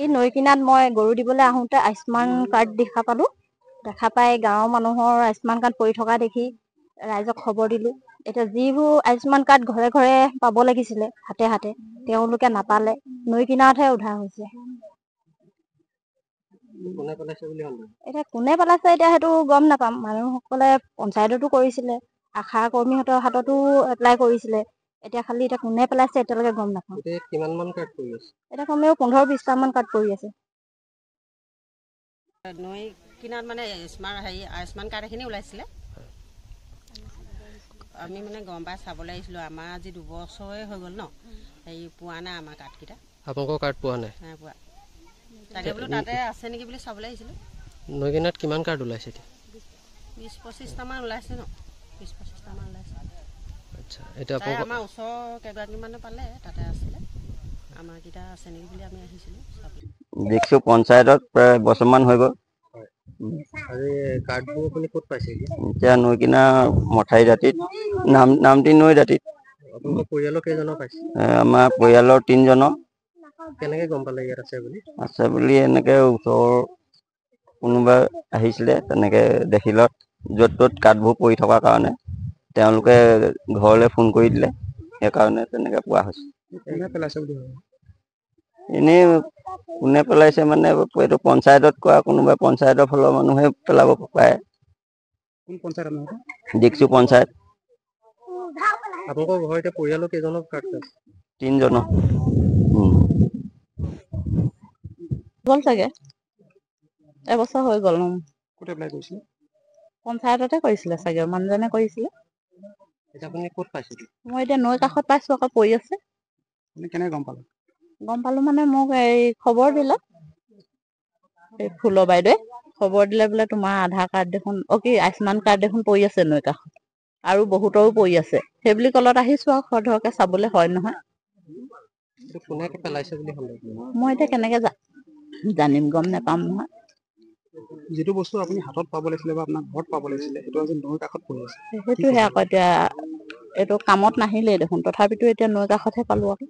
এই নৈ কিনাৰত মই গৰু দিবলৈ আহোঁতে আয়ুস্মান কাৰ্ড দেখা পালোঁ। দেখা পাই গাঁৱৰ মানুহৰ আয়ুস্মান কাৰ্ড পৰি থকা দেখি ৰাইজক খবৰ দিলোঁ। এতিয়া যিবোৰ আয়ুস্মান কাৰ্ড ঘৰে ঘৰে পাব লাগিছিলে হাতে হাতে তেওঁলোকে নাপালে। নৈ কিনাৰতহে উদ্ধাৰ হৈছে। এতিয়া কোনে পেলাইছে এতিয়া সেইটো গম নাপাম। মানুহসকলে পঞ্চায়ততো কৰিছিলে, আশা কৰ্মীহঁতৰ হাততো এপ্লাই কৰিছিলে। এতিয়া কোনে পেলাইছে এতিয়ালৈকে গম নাপাওঁ। কিমান মান কাৰ্ড পৰি আছে? এতিয়া কমেও 15-20টা মান কাৰ্ড পৰি আছে। নৈ কিনাৰত মানে আয়ুস্মান কাৰ্ড এখিনি ওলাইছিলে। আমি মানে গম পাই চাবলৈ আহিছিলোঁ। আমাৰ আজি 2 বছৰে হৈ গ'ল ন, পোৱা নাই আমাৰ কাৰ্ডকেইটা। আপোনালোকৰ কাৰ্ড পোৱা নাই? নাই পোৱা। তাকে বোলো তাতে আছে নেকি বুলি চাবলৈ আহিছিলোঁ। নৈ কিনাৰত কিমান কাৰ্ড ওলাইছে এতিয়া? 20-25টামান ওলাইছে ন, 20-25টামান ওলাইছে। আচ্ছা, এতিয়া আমাৰ ওচৰৰ কেইগৰাকীমানে পালে, তাতে আছিলে। আমাৰকেইটা আছে নেকি বুলি আমি আহিছিলোঁ। দেখিছোঁ পঞ্চায়তত প্ৰায় বছৰমান হৈ গ'ল। আজি কাৰ্ডবোৰ আপুনি ক'ত পাইছে? এতিয়া নৈ কিনাৰ মথাউৰি দাঁতিত, নামটি নৈ দাঁতিত। আপোনালোকৰ পৰিয়ালৰ কেইজনৰ পাইছে? আমাৰ পৰিয়ালৰ 3জনৰ। কেনেকে গম পালে ইয়াত আছে বুলি? আছে বুলি এনেকে ওচৰৰ কোনোবা আহিছিলে, তেনেকে দেখিলত য'ত ত'ত কাৰ্ডবোৰ পৰি থকাৰ কাৰণে তেওঁলোকে ঘৰলৈ ফোন কৰি দিলে। সেইকাৰণে তেনেকে পোৱা হৈছে। কোনে পেলাইছে বুলি ভাবে? এনেই কোনে পেলাইছে মানে এইটো পঞ্চায়তত কোৱা, কোনোবা পঞ্চায়তৰ ফালৰ মানুহে পেলাব পাৰে। কোন পঞ্চায়ত? দিকচু পঞ্চায়ত। আপোনালোকৰ ঘৰৰ এতিয়া পৰিয়ালৰ কেইজনৰ কাৰ্ড পাইছে? 3জনৰ। গ'ল চাগে, এবছৰ হৈ গ'ল। ক'ত এপ্লাই কৰিছিলে? পঞ্চায়ততে কৰিছিলে চাগে, মানুহজনে কৰিছিলে। এতিয়া আপুনি ক'ত পাইছে? মই এতিয়া নৈ কাষত পাইছোঁ, আকৌ পৰি আছে। আপুনি কেনেকে গম পালে? গম পালোঁ মানে মোক খবৰ দিলে। এই ফুলৰ বাইদেৱে খবৰ দিলে, বোলে তোমাৰ আধাৰ কাৰ্ড দেখোন আয়ুস্মান কাৰ্ড দেখোন পৰি আছে নৈ কাষত, আৰু বহুতৰো পৰি আছে। সেইবুলি কলত আহিছোঁ আৰু খৰধৰকে চাবলৈ, হয় নহয়। কোনে পেলাইছে বুলি ভাবে? মই এতিয়া কেনেকে জানিম, গম নাপাম নহয়। যিটো বস্তু আপুনি হাতত পাব লাগিছিলে বা আপোনাৰ ঘৰত পাব লাগিছিলে, সেইটো আজি নৈ কাষত পৰি আছে। সেইটোহে আকৌ এতিয়া এইটো কামত নাহিলেই দেখোন, তথাপিতো এতিয়া নৈ কাষতহে পালোঁ আকৌ।